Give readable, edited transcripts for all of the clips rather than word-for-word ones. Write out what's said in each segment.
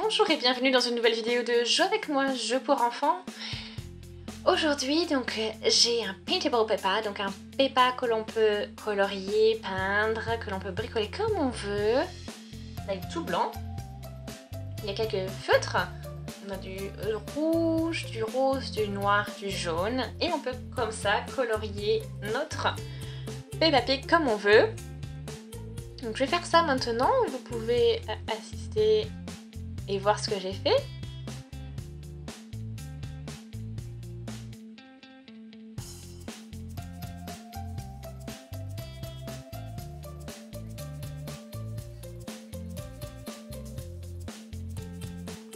Bonjour et bienvenue dans une nouvelle vidéo de Jeux avec moi, jeu pour enfants. Aujourd'hui donc j'ai un Paintable Peppa, donc un Peppa que l'on peut colorier, peindre, que l'on peut bricoler comme on veut. Là il est tout blanc. Il y a quelques feutres. On a du rouge, du rose, du noir, du jaune. Et on peut comme ça colorier notre Peppa Pig comme on veut. Donc je vais faire ça maintenant, vous pouvez assister et voir ce que j'ai fait.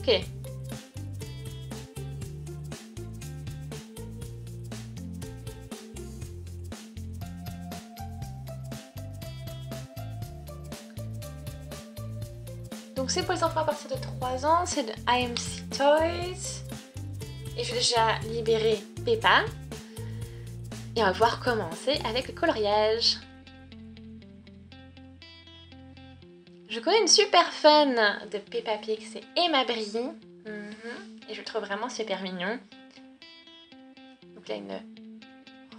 Ok. Donc c'est pour les enfants à partir de 3 ans, c'est de IMC Toys. Et je vais déjà libérer Peppa. Et on va pouvoir commencer avec le coloriage. Je connais une super fan de Peppa Pig, c'est Emma Brie. Et je le trouve vraiment super mignon. Donc là une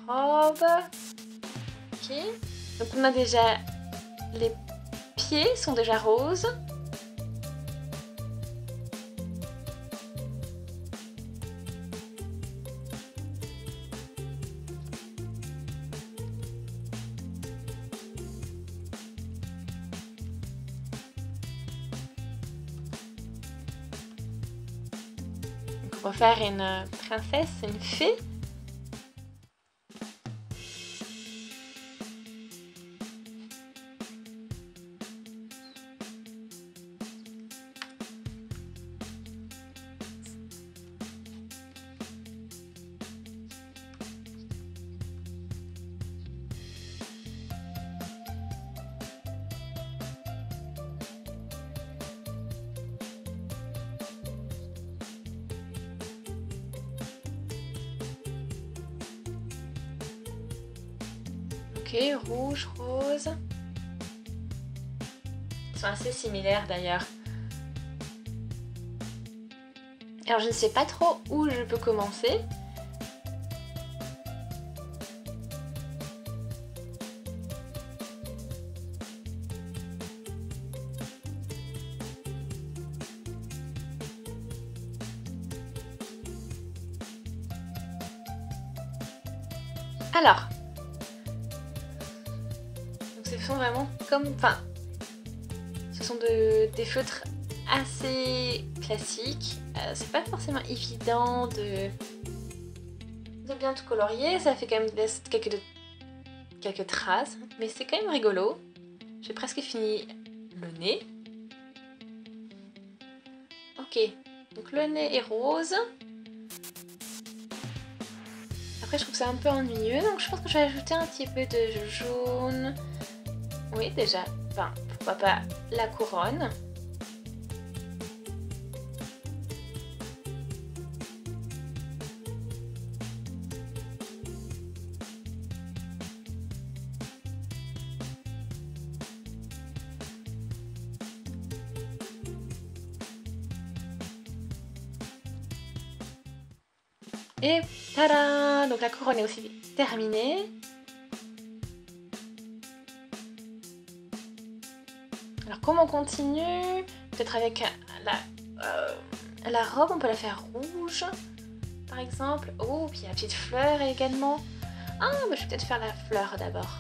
robe. Ok. Donc on a déjà les pieds sont déjà roses. On va faire une princesse, une fée. Ok, rouge, rose. Ils sont assez similaires d'ailleurs. Alors je ne sais pas trop où je peux commencer. Alors, ce sont vraiment comme, enfin, ce sont des feutres assez classiques. C'est pas forcément évident de bien tout colorier. Ça fait quand même quelques traces, mais c'est quand même rigolo. J'ai presque fini le nez. Ok, donc le nez est rose. Après je trouve ça un peu ennuyeux, donc je pense que je vais ajouter un petit peu de jaune. Oui, déjà, enfin, pourquoi pas la couronne. Et tada! Donc la couronne est aussi terminée. Alors comment on continue? Peut-être avec la robe, on peut la faire rouge, par exemple. Oh, puis il y a la petite fleur également. Ah, bah, je vais peut-être faire la fleur d'abord.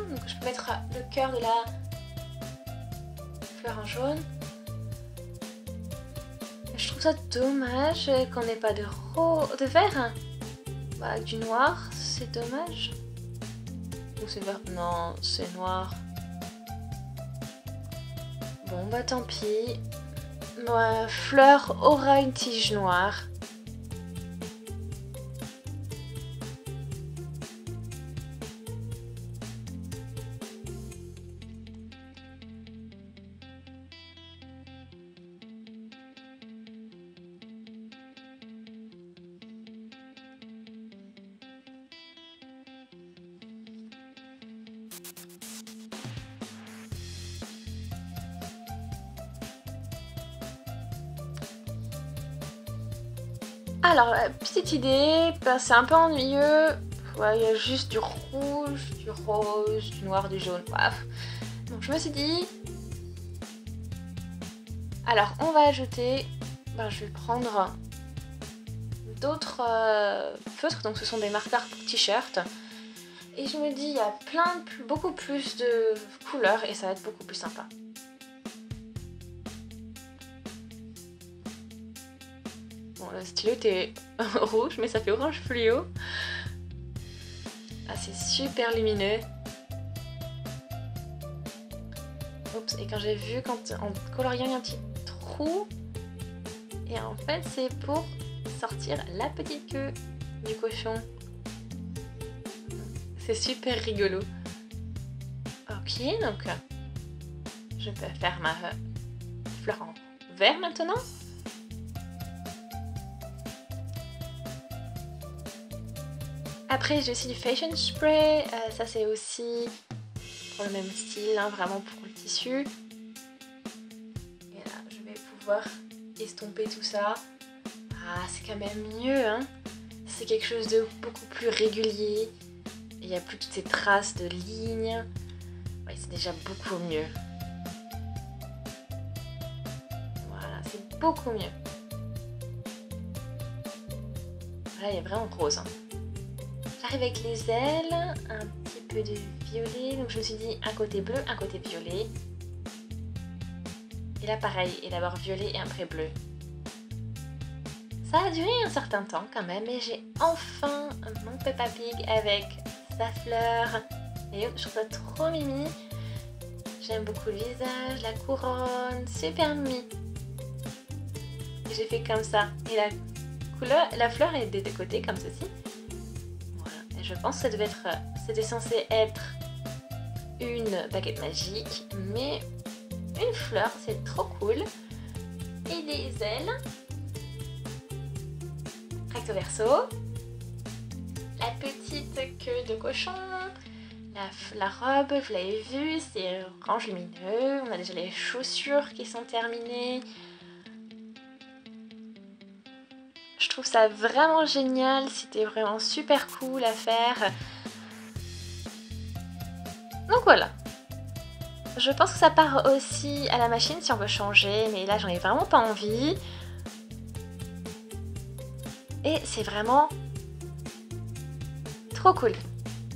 Donc je peux mettre le cœur de la fleur en jaune. Je trouve ça dommage qu'on n'ait pas de vert. Bah, avec du noir, c'est dommage. Ou c'est vert? Non, c'est noir. Bon bah tant pis. Ma fleur aura une tige noire. Alors, petite idée, c'est un peu ennuyeux. Ouais, il y a juste du rouge, du rose, du noir, du jaune, bref. Donc je me suis dit... Alors, on va ajouter... je vais prendre d'autres feutres, donc ce sont des marqueurs pour t-shirt. Et je me dis, il y a beaucoup plus de couleurs et ça va être beaucoup plus sympa. Bon, le stylo était rouge, mais ça fait orange fluo. Ah, c'est super lumineux. Oups, et quand j'ai vu, en coloriant, il y a un petit trou. Et en fait, c'est pour sortir la petite queue du cochon. C'est super rigolo. Ok, donc je peux faire ma fleur en vert maintenant. Après, j'ai aussi du fashion spray. Ça, c'est aussi pour le même style, hein, vraiment pour le tissu. Et là, je vais pouvoir estomper tout ça. Ah, c'est quand même mieux, hein. C'est quelque chose de beaucoup plus régulier. Il n'y a plus toutes ces traces de lignes. Ouais, c'est déjà beaucoup mieux. Voilà, c'est beaucoup mieux. Là, il y a vraiment rose, hein. J'arrive avec les ailes, un petit peu de violet. Donc je me suis dit un côté bleu, un côté violet. Et là pareil, et d'abord violet et après bleu. Ça a duré un certain temps quand même, et j'ai enfin mon Peppa Pig avec sa fleur. Et je trouve ça trop mimi. J'aime beaucoup le visage, la couronne, super mimi. Et j'ai fait comme ça. Et la fleur est des deux côtés comme ceci. Voilà. Et je pense que c'était censé être une baguette magique, mais une fleur, c'est trop cool. Et des ailes. Recto verso. La petite queue de cochon. La robe, vous l'avez vu, c'est orange lumineux. On a déjà les chaussures qui sont terminées. Je trouve ça vraiment génial. C'était vraiment super cool à faire. Donc voilà. Je pense que ça part aussi à la machine si on veut changer. Mais là, j'en ai vraiment pas envie. Et c'est vraiment trop cool.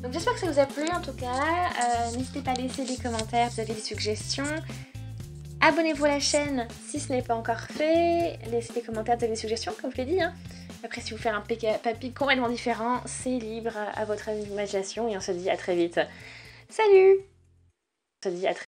Donc j'espère que ça vous a plu en tout cas. N'hésitez pas à laisser des commentaires si vous avez des suggestions. Abonnez-vous à la chaîne si ce n'est pas encore fait. Laissez des commentaires si vous avez des suggestions, comme je l'ai dit. Hein. Après, si vous faites un Peppa Pig complètement différent, c'est libre à votre imagination. Et on se dit à très vite. Salut! On se dit à très vite.